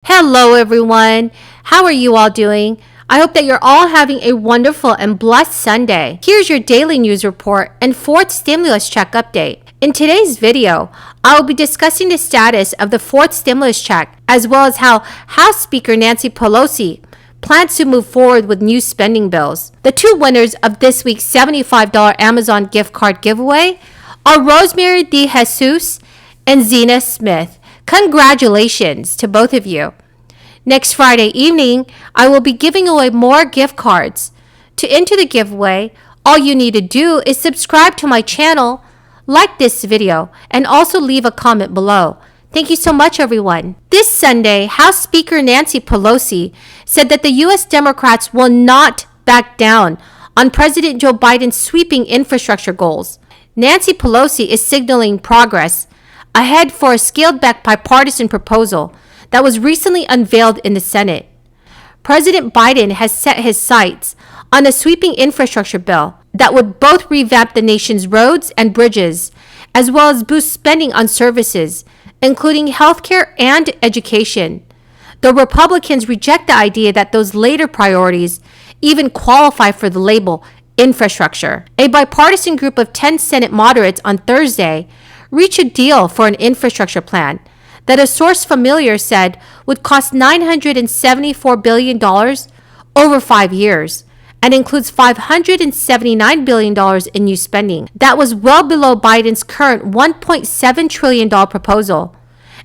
Hello, everyone. How are you all doing? I hope that you're all having a wonderful and blessed Sunday. Here's your daily news report and fourth stimulus check update. In today's video, I will be discussing the status of the fourth stimulus check, as well as how House Speaker Nancy Pelosi plans to move forward with new spending bills. The two winners of this week's $75 Amazon gift card giveaway are Rosemary DeJesus and Zena Smith. Congratulations to both of you. Next Friday evening, I will be giving away more gift cards. To enter the giveaway, all you need to do is subscribe to my channel, like this video, and also leave a comment below. Thank you so much, everyone. This Sunday, House Speaker Nancy Pelosi said that the U.S. Democrats will not back down on President Joe Biden's sweeping infrastructure goals. Nancy Pelosi is signaling progress ahead for a scaled-back bipartisan proposal that was recently unveiled in the Senate. President Biden has set his sights on a sweeping infrastructure bill that would both revamp the nation's roads and bridges, as well as boost spending on services, including healthcare and education. Though Republicans reject the idea that those later priorities even qualify for the label infrastructure. A bipartisan group of 10 Senate moderates on Thursday reach a deal for an infrastructure plan that a source familiar said would cost $974 billion over 5 years and includes $579 billion in new spending. That was well below Biden's current $1.7 trillion proposal,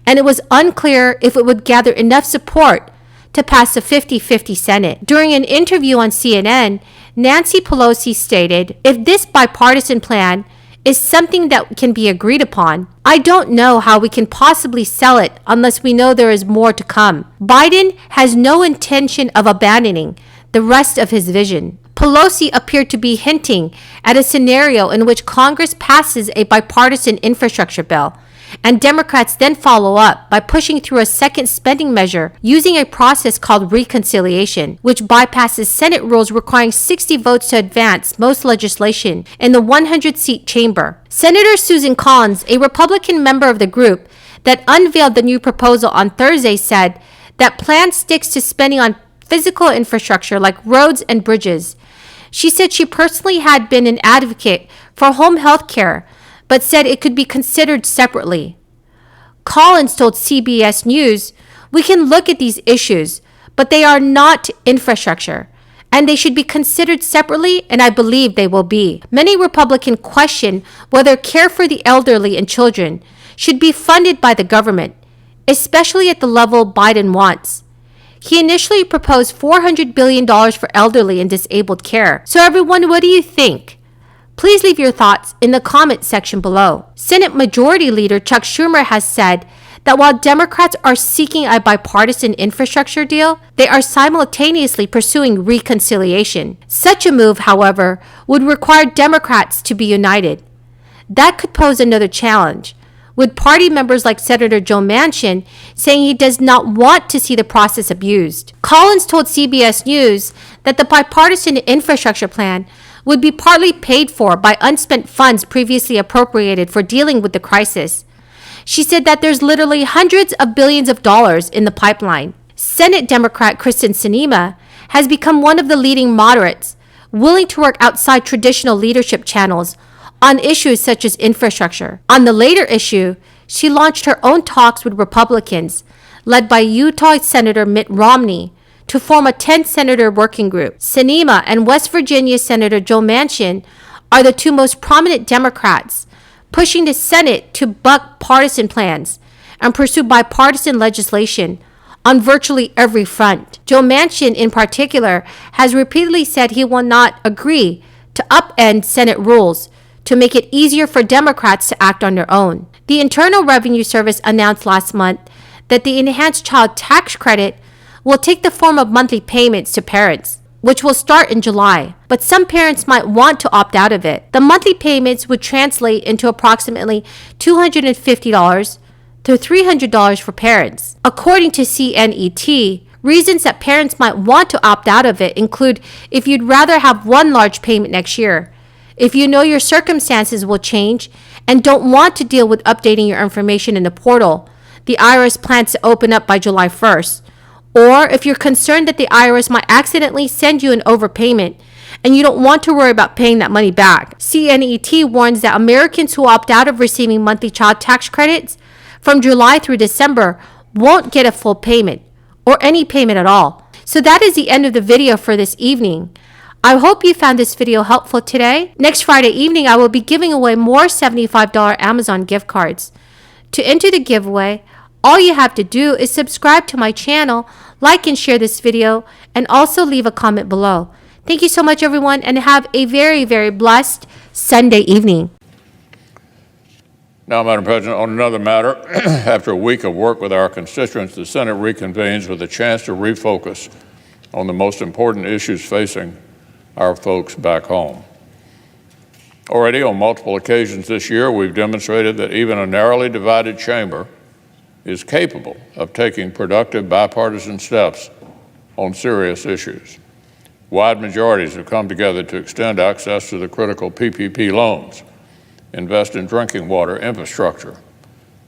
and it was unclear if it would gather enough support to pass a 50-50 Senate. During an interview on CNN, Nancy Pelosi stated, "If this bipartisan plan is something that can be agreed upon, I don't know how we can possibly sell it unless we know there is more to come." Biden has no intention of abandoning the rest of his vision. Pelosi appeared to be hinting at a scenario in which Congress passes a bipartisan infrastructure bill, and Democrats then follow up by pushing through a second spending measure using a process called reconciliation, which bypasses Senate rules requiring 60 votes to advance most legislation in the 100-seat chamber. Senator Susan Collins, a Republican member of the group that unveiled the new proposal on Thursday, said that plan sticks to spending on physical infrastructure like roads and bridges. She said she personally had been an advocate for home health care, but said it could be considered separately. Collins told CBS News, "We can look at these issues, but they are not infrastructure, and they should be considered separately, and I believe they will be." Many Republicans question whether care for the elderly and children should be funded by the government, especially at the level Biden wants. He initially proposed $400 billion for elderly and disabled care. So everyone, what do you think? Please leave your thoughts in the comment section below. Senate Majority Leader Chuck Schumer has said that while Democrats are seeking a bipartisan infrastructure deal, they are simultaneously pursuing reconciliation. Such a move, however, would require Democrats to be united. That could pose another challenge, with party members like Senator Joe Manchin saying he does not want to see the process abused. Collins told CBS News that the bipartisan infrastructure plan would be partly paid for by unspent funds previously appropriated for dealing with the crisis. She said that there's literally hundreds of billions of dollars in the pipeline. Senate Democrat Kristen Sinema has become one of the leading moderates, willing to work outside traditional leadership channels on issues such as infrastructure. On the later issue, she launched her own talks with Republicans, led by Utah Senator Mitt Romney, to form a 10-senator working group. Sinema and West Virginia Senator Joe Manchin are the two most prominent Democrats, pushing the Senate to buck partisan plans and pursue bipartisan legislation on virtually every front. Joe Manchin, in particular, has repeatedly said he will not agree to upend Senate rules to make it easier for Democrats to act on their own. The Internal Revenue Service announced last month that the enhanced child tax credit will take the form of monthly payments to parents, which will start in July, but some parents might want to opt out of it. The monthly payments would translate into approximately $250 to $300 for parents. According to CNET, reasons that parents might want to opt out of it include if you'd rather have one large payment next year, if you know your circumstances will change and don't want to deal with updating your information in the portal, the IRS plans to open up by July 1st. Or if you're concerned that the IRS might accidentally send you an overpayment and you don't want to worry about paying that money back. CNET warns that Americans who opt out of receiving monthly child tax credits from July through December won't get a full payment or any payment at all. So that is the end of the video for this evening. I hope you found this video helpful today. Next Friday evening, I will be giving away more $75 Amazon gift cards. To enter the giveaway, all you have to do is subscribe to my channel, like and share this video, and also leave a comment below. Thank you so much, everyone, and have a very, very blessed Sunday evening. Now, Madam President, on another matter, after a week of work with our constituents, the Senate reconvenes with a chance to refocus on the most important issues facing our folks back home. Already on multiple occasions this year, we've demonstrated that even a narrowly divided chamber is capable of taking productive bipartisan steps on serious issues. Wide majorities have come together to extend access to the critical PPP loans, invest in drinking water infrastructure,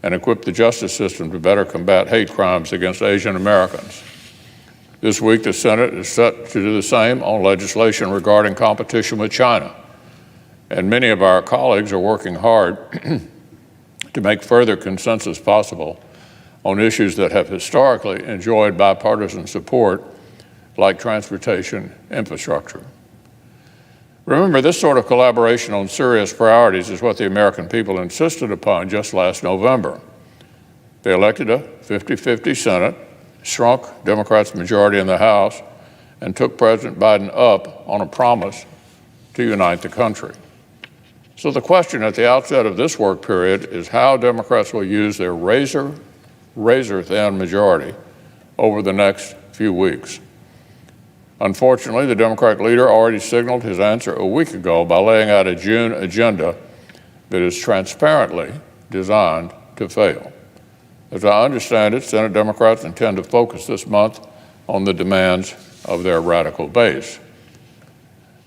and equip the justice system to better combat hate crimes against Asian Americans. This week, the Senate is set to do the same on legislation regarding competition with China. And many of our colleagues are working hard to make further consensus possible on issues that have historically enjoyed bipartisan support, like transportation infrastructure. Remember, this sort of collaboration on serious priorities is what the American people insisted upon just last November. They elected a 50-50 Senate, shrunk Democrats' majority in the House, and took President Biden up on a promise to unite the country. So the question at the outset of this work period is how Democrats will use their razor-thin majority over the next few weeks. Unfortunately, the Democratic leader already signaled his answer a week ago by laying out a June agenda that is transparently designed to fail. As I understand it, Senate Democrats intend to focus this month on the demands of their radical base,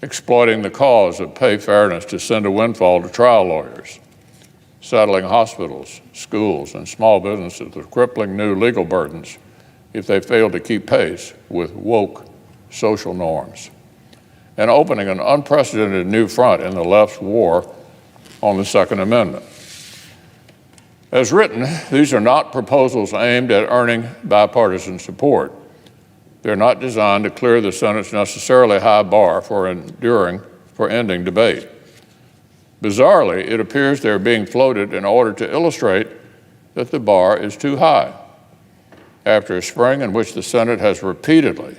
exploiting the cause of pay fairness to send a windfall to trial lawyers, saddling hospitals, schools, and small businesses with crippling new legal burdens if they fail to keep pace with woke social norms, and opening an unprecedented new front in the left's war on the Second Amendment. As written, these are not proposals aimed at earning bipartisan support. They're not designed to clear the Senate's necessarily high bar for ending debate. Bizarrely, it appears they're being floated in order to illustrate that the bar is too high. After a spring in which the Senate has repeatedly